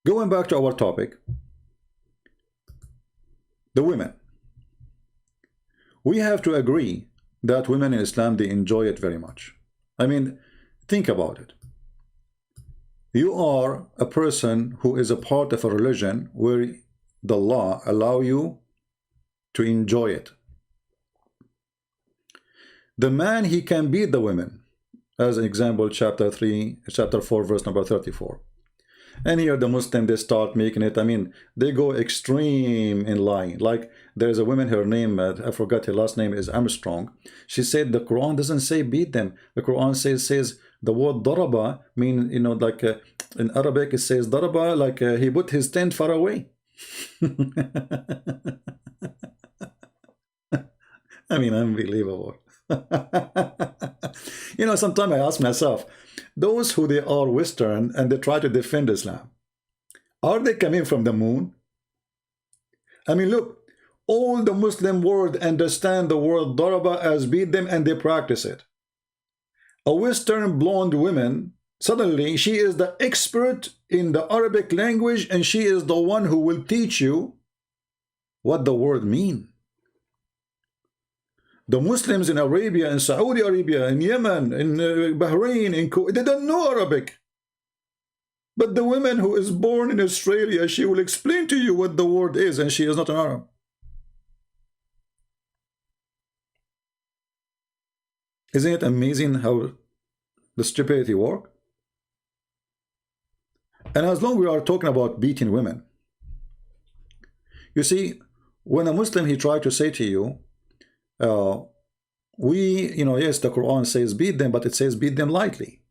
Going back to our topic, the women. We have to agree that women in Islam, they enjoy it very much. I mean, think about it. You are a person who is a part of a religion where the law allow you to enjoy it. The man, he can beat the women. As an example, chapter 4, verse number 34. And here the Muslim, they start making it, I mean, they go extreme in lying. Like, there's a woman, her name, I forgot her last name, is Armstrong. She said the Quran doesn't say beat them. The Quran says the word daraba, mean, you know, like in Arabic it says daraba, like he put his tent far away. I mean, unbelievable. You know, sometimes I ask myself, those who they are Western and they try to defend Islam, are they coming from the moon? I mean, look, all the Muslim world understand the word daraba as beat them, and they practice it. A Western blonde woman, suddenly she is the expert in the Arabic language, and she is the one who will teach you what the word means. The Muslims in Arabia, in Saudi Arabia, in Yemen, in Bahrain, in Kuwait, they don't know Arabic. But the woman who is born in Australia, she will explain to you what the word is, and she is not an Arab. Isn't it amazing how the stupidity works? And as long as we are talking about beating women, you see, when a Muslim, he tried to say to you, you know, yes, the Quran says beat them, but it says beat them lightly.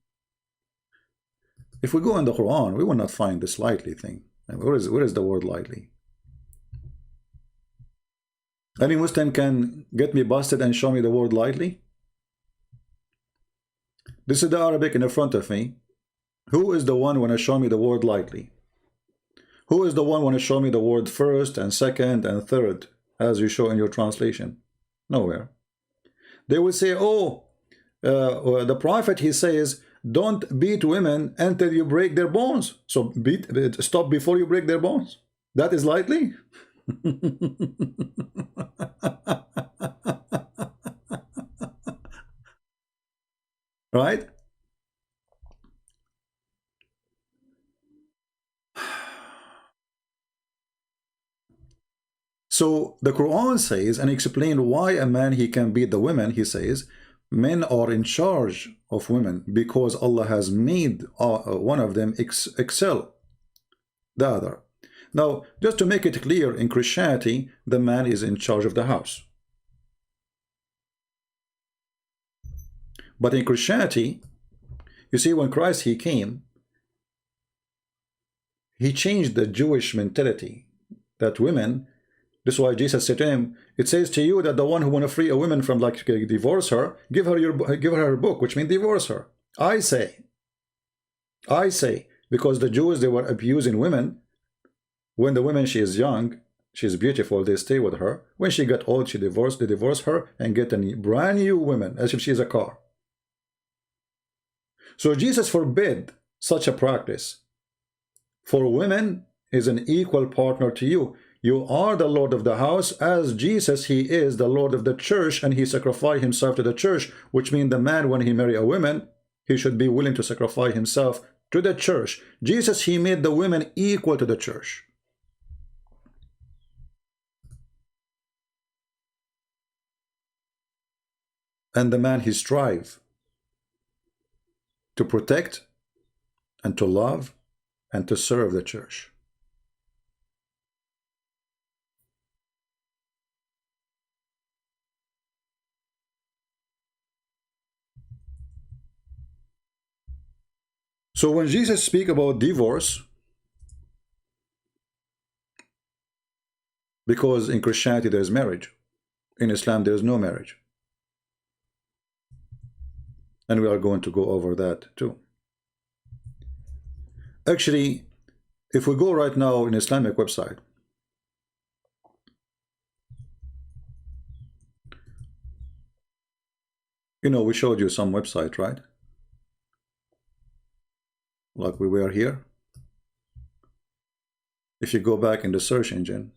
If we go in the Quran, we will not find this lightly thing. Where is the word lightly? Any Muslim can get me busted and show me the word lightly? This is the Arabic in the front of me. Who is the one want to show me the word lightly? Who is the one want to show me the word first and second and third, as you show in your translation? Nowhere. They will say, oh, the prophet, he says, don't beat women until you break their bones. So stop before you break their bones. That is lightly? Right? So the Quran says, and explain why a man, he can beat the women. He says, men are in charge of women because Allah has made one of them excel the other. Now, just to make it clear, in Christianity, the man is in charge of the house. But in Christianity, you see, when Christ, he came, he changed the Jewish mentality that women, this is why Jesus said to him, it says to you that the one who want to free a woman from, like, divorce her, give her her book, which means divorce her. I say, because the Jews, they were abusing women. When the woman, she is young, she is beautiful, they stay with her. When she got old, they divorce her and get a brand new woman, as if she is a car. So Jesus forbid such a practice. For women is an equal partner to you. You are the Lord of the house, as Jesus, he is the Lord of the church, and he sacrificed himself to the church, which means the man, when he marry a woman, he should be willing to sacrifice himself to the church. Jesus, he made the women equal to the church. And the man, he strive to protect and to love and to serve the church. So when Jesus speaks about divorce, because in Christianity there is marriage, in Islam there is no marriage. And we are going to go over that too. Actually, if we go right now in Islamic website, you know, we showed you some website, right? Like we were here. If you go back in the search engine,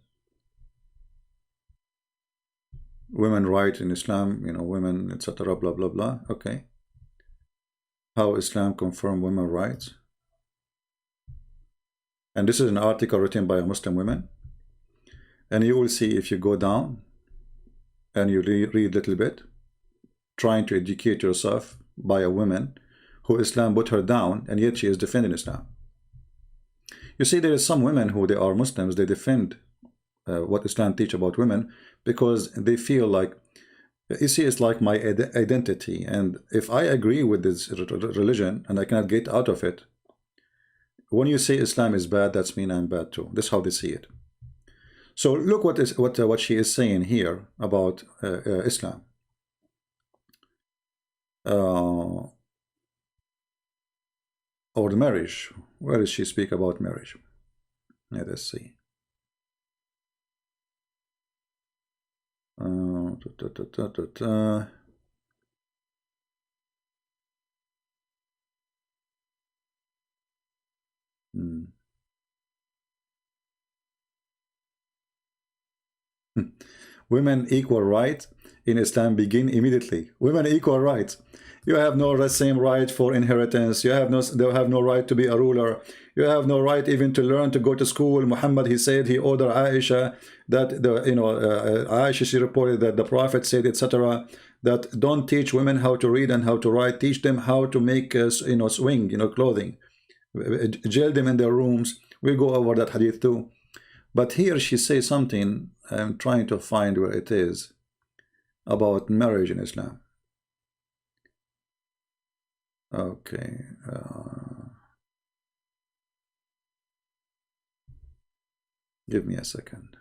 women right in Islam, you know, women, etc., blah, blah, blah. Okay. How Islam confirm women rights. And this is an article written by a Muslim woman. And you will see, if you go down and you read a little bit, trying to educate yourself by a woman who Islam put her down, and yet she is defending Islam. You see, there is some women who they are Muslims, they defend what Islam teach about women because they feel like, you see, it's like my identity, and if I agree with this religion and I cannot get out of it, when you say Islam is bad, that's mean I'm bad too. That's how they see it. So look what she is saying here about Islam. Or the marriage. Where does she speak about marriage? Let us see. Women equal rights in Islam begin immediately. Women equal rights. You have no same right for inheritance. You have no right to be a ruler. You have no right even to learn to go to school. Muhammad, he said, he ordered Aisha that Aisha, she reported that the Prophet said, etc., that don't teach women how to read and how to write. Teach them how to make swing, clothing. Jail them in their rooms. We go over that hadith too. But here she says something, I'm trying to find where it is, about marriage in Islam. Okay. Give me a second.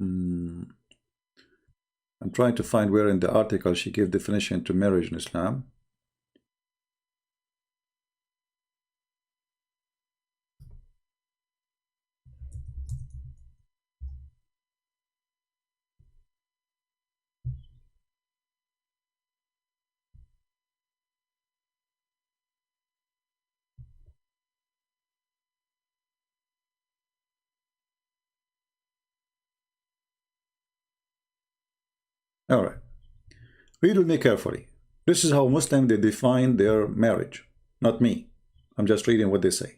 I'm trying to find where in the article she gave definition to marriage in Islam. All right. Read with me carefully. This is how Muslims they define their marriage, not me. I'm just reading what they say.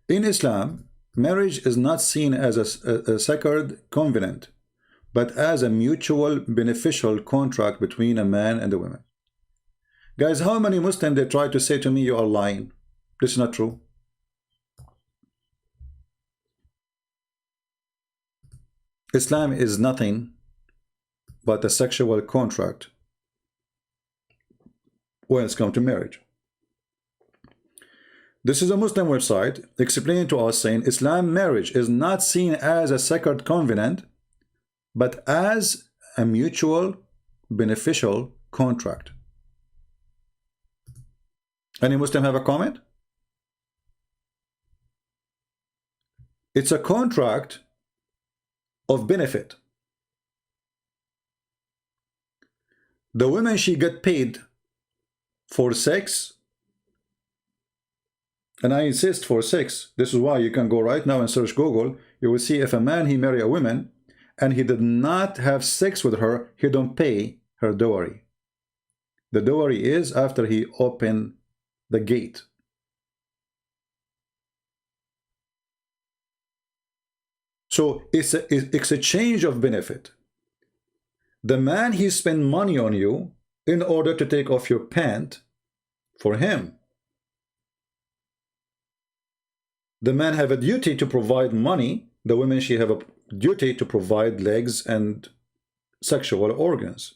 In Islam, marriage is not seen as a sacred covenant, but as a mutual beneficial contract between a man and a woman. Guys, how many Muslims they try to say to me, you are lying? This is not true. Islam is nothing but a sexual contract when it's come to marriage. This is a Muslim website explaining to us, saying Islam marriage is not seen as a sacred covenant, but as a mutual beneficial contract. Any Muslim have a comment? It's a contract of benefit. The women, she get paid for sex, and I insist for sex. This is why you can go right now and search Google. You will see if a man, he marry a woman and he did not have sex with her, he don't pay her dowry. The dowry is after he opened the gate. So it's a exchange of benefit. The man, he spend money on you in order to take off your pant for him. The man have a duty to provide money. The women, she have a duty to provide legs and sexual organs.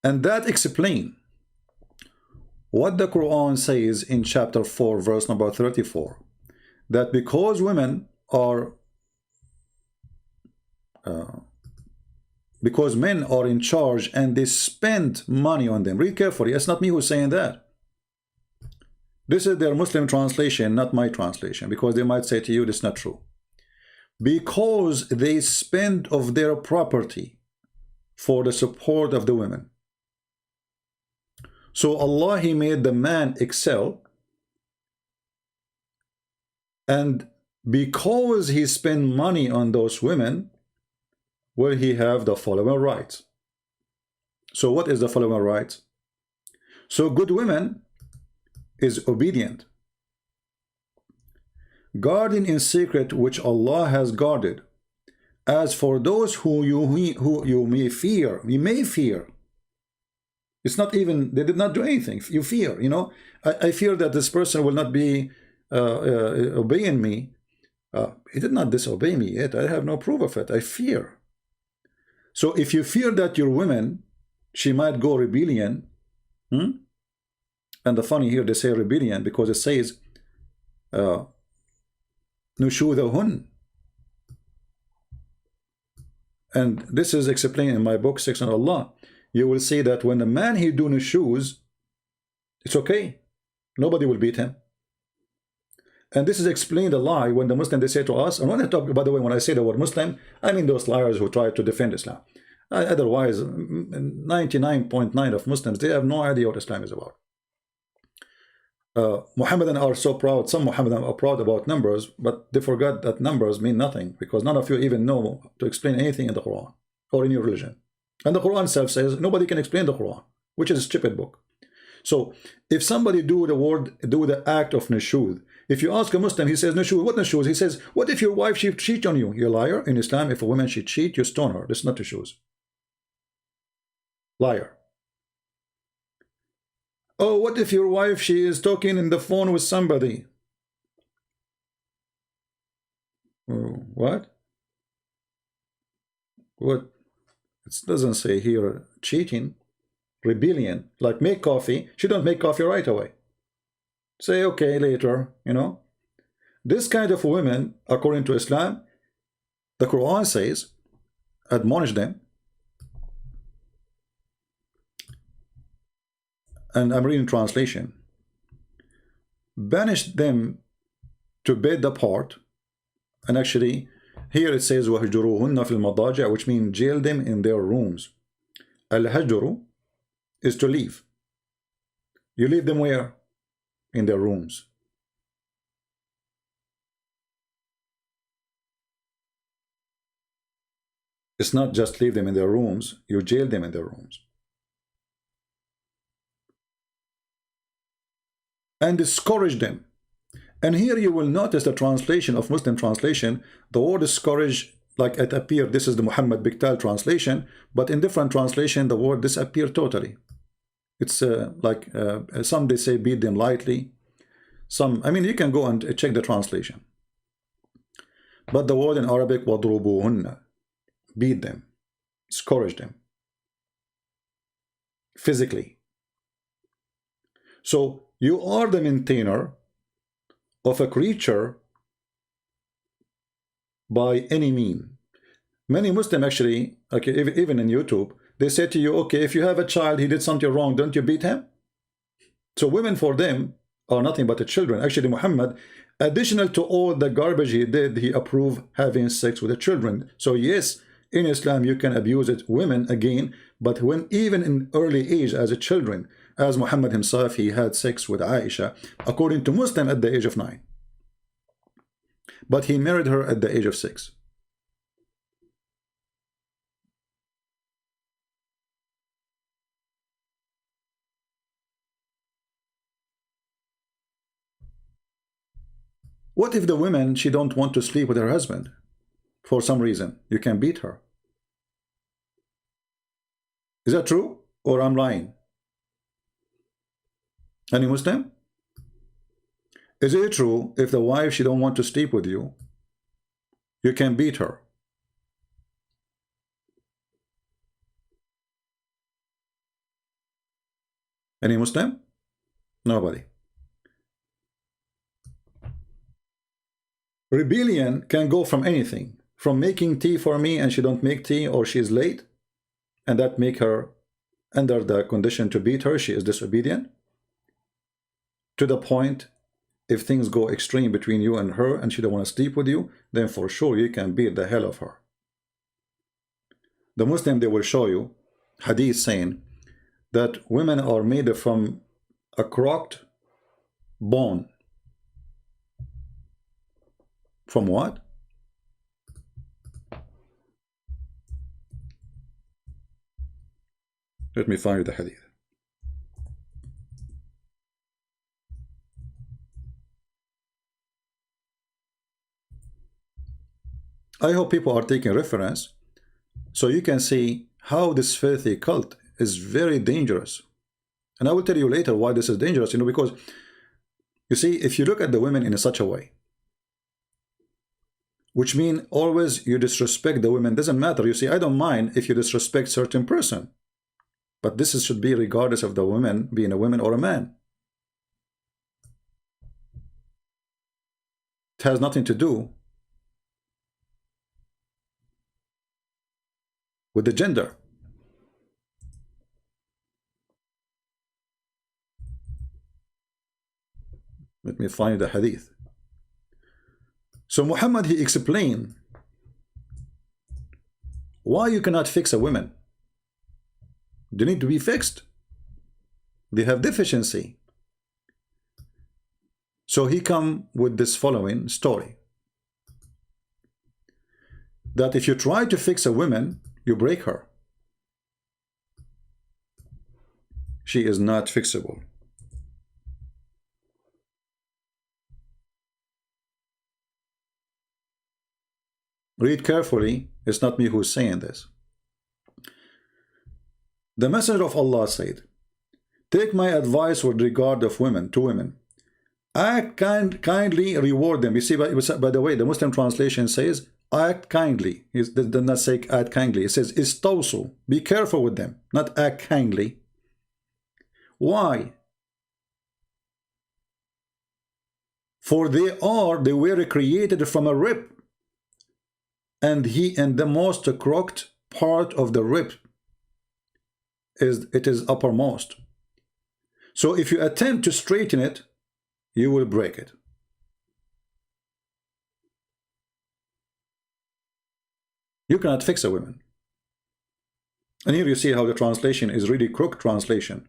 And that explains what the Quran says in chapter 4, verse number 34. That because women are because men are in charge and they spend money on them. Read carefully. It's not me who's saying that. This is their Muslim translation, not my translation, because they might say to you, this is not true. Because they spend of their property for the support of the women. So Allah, He made the man excel, and because he spent money on those women, will he have the following rights. So what is the following rights? So good women is obedient, guarding in secret which Allah has guarded. As for those who you may fear, it's not even, they did not do anything. You fear, you know, I fear that this person will not be obeying me. He did not disobey me yet. I have no proof of it. I fear. So if you fear that your woman, she might go rebellion, and the funny here, they say rebellion because it says nushudahun. And this is explained in my book, Sex on Allah. You will see that when the man he do nushuz, it's okay. Nobody will beat him. And this is explained a lie when the Muslim, they say to us, and when I talk, by the way, when I say the word Muslim, I mean those liars who try to defend Islam. Otherwise, 99.9% of Muslims, they have no idea what Islam is about. Muhammadan are so proud, some Muhammadan are proud about numbers, but they forgot that numbers mean nothing, because none of you even know to explain anything in the Quran or in your religion. And the Quran itself says nobody can explain the Quran, which is a stupid book. So if somebody do the act of nushud, if you ask a Muslim, he says nushud, what nushud? He says, what if your wife, she cheat on you? You're a liar. In Islam, if a woman, she cheat, you stone her. This is not nushud. Liar. Oh, what if your wife, she is talking in the phone with somebody? What? What? It doesn't say here cheating. Rebellion, like make coffee. She don't make coffee right away. Say okay later, you know. This kind of women, according to Islam, the Quran says, admonish them. And I'm reading translation. Banish them to bed apart. And actually, here it says وَهْجُرُوهُنَّ فِي الْمَضَاجِعِ, which means jail them in their rooms. Al-hajru is to leave. You leave them where? In their rooms. It's not just leave them in their rooms, you jail them in their rooms. And discourage them. And here you will notice the translation of Muslim translation, the word discourage, like it appeared, this is the Muhammad Biktal translation, but in different translation the word disappeared totally. It's like some they say beat them lightly. Some, I mean, you can go and check the translation. But the word in Arabic, وَضْرُبُوهُنَّ, beat them, discourage them, physically. So you are the maintainer of a creature by any mean. Many Muslims actually, okay, even in YouTube, they say to you, okay, if you have a child, he did something wrong, don't you beat him? So women for them are nothing but the children. Actually, Muhammad, additional to all the garbage he did, he approved having sex with the children. So yes, in Islam, you can abuse it, women again, but when even in early age as a children, as Muhammad himself, he had sex with Aisha, according to Muslim, at the age of 9. But he married her at the age of 6. What if the woman, she don't want to sleep with her husband for some reason? You can beat her. Is that true? Or I'm lying? Any Muslim? Is it true if the wife, she don't want to sleep with you, you can beat her? Any Muslim? Nobody. Rebellion can go from anything. from making tea for me and she don't make tea, or she's late, and that make her under the condition to beat her, she is disobedient, to the point if things go extreme between you and her and she don't want to sleep with you, then for sure you can beat the hell of her. The Muslim, they will show you hadith saying that women are made from a crooked bone. From what? Let me find the hadith. I hope people are taking reference so you can see how this filthy cult is very dangerous. And I will tell you later why this is dangerous, because you see, if you look at the women in such a way, which means always you disrespect the women, doesn't matter. You see, I don't mind if you disrespect certain person, but this should be regardless of the woman being a woman or a man. It has nothing to do with the gender. Let me find the hadith. So Muhammad, he explained why you cannot fix a woman. They need to be fixed. They have deficiency. So he come with this following story. That if you try to fix a woman, you break her. She is not fixable. Read carefully. It's not me who's saying this. The Messenger of Allah said, take my advice with regard of women to women. Act kindly, reward them. You see, by the way, the Muslim translation says, act kindly. It does not say act kindly. It says, istawsu. Be careful with them, not act kindly. Why? For they were created from a rib, and the most crooked part of the rib is uppermost. So if you attempt to straighten it, you will break it. You cannot fix a woman. And here you see how the translation is really crooked translation.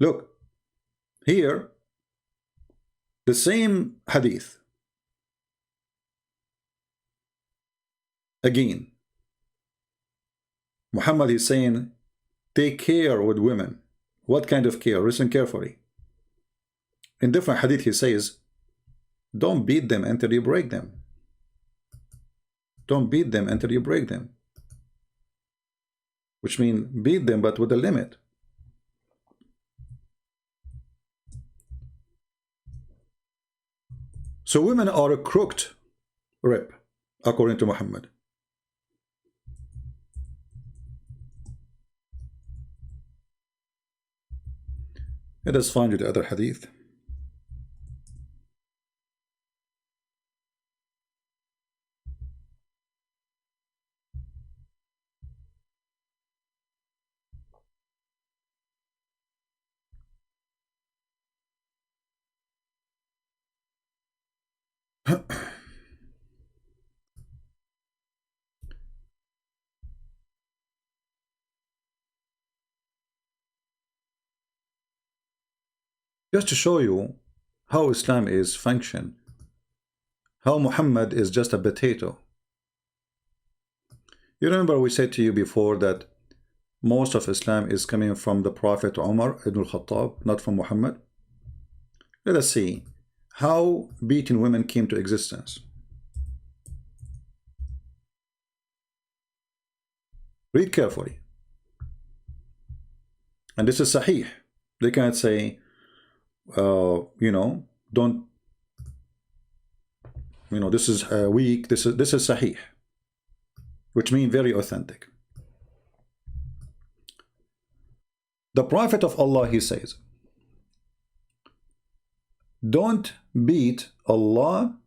Look, here, the same hadith. Again, Muhammad is saying, take care with women. What kind of care? Listen carefully. In different hadith he says, don't beat them until you break them. Don't beat them until you break them. Which means beat them but with a limit. So women are a crooked rib, according to Muhammad. Let us find you the other hadith. Just to show you how Islam is function, how Muhammad is just a potato. You remember we said to you before that most of Islam is coming from the Prophet Umar ibn al-Khattab, not from Muhammad. Let us see how beating women came to existence. Read carefully. And this is Sahih. They can't say, don't, this is weak. This is Sahih, which means very authentic. The Prophet of Allah, he says, don't beat Allah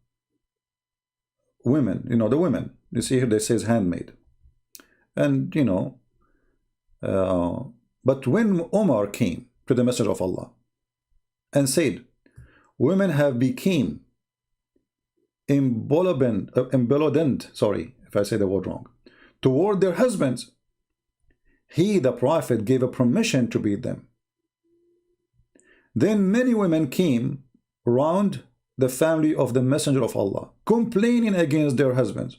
women, the women. You see here, they says handmaid. And, uh, but when Omar came to the Messenger of Allah and said, women have become emboldened, sorry if I say the word wrong, toward their husbands, he, the Prophet, gave a permission to beat them. Then many women came round the family of the Messenger of Allah, complaining against their husbands.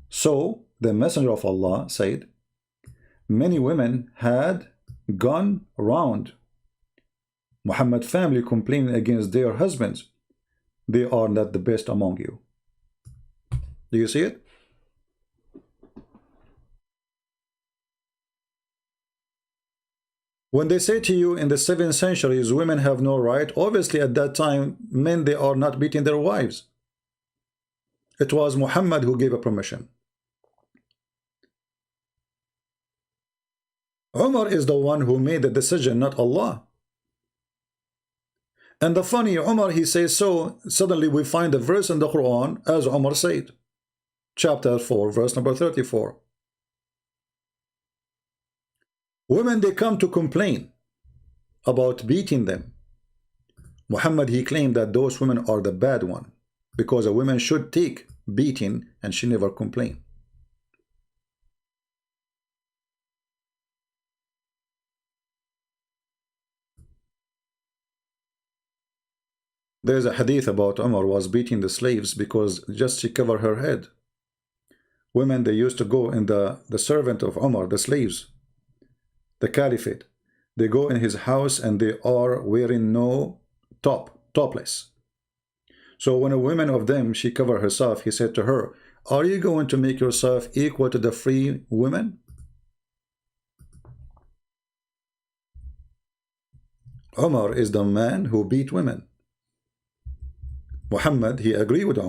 So the Messenger of Allah said, many women had gone round Muhammad's family complaining against their husbands. They are not the best among you. Do you see it? When they say to you in the 7th centuries, women have no right, obviously at that time, men, they are not beating their wives. It was Muhammad who gave a permission. Umar is the one who made the decision, not Allah. And the funny, Umar, he says so, suddenly we find a verse in the Quran, as Umar said. Chapter 4, verse number 34. Women, they come to complain about beating them. Muhammad, he claimed that those women are the bad one, because a woman should take beating and she never complained. There's a hadith about Umar was beating the slaves because just she covered her head. Women, they used to go in the servant of Umar, the slaves, the caliphate. They go in his house and they are wearing no topless. So when a woman of them, she covered herself, he said to her, are you going to make yourself equal to the free women? Umar is the man who beat women. Muhammad, he agreed with Umar.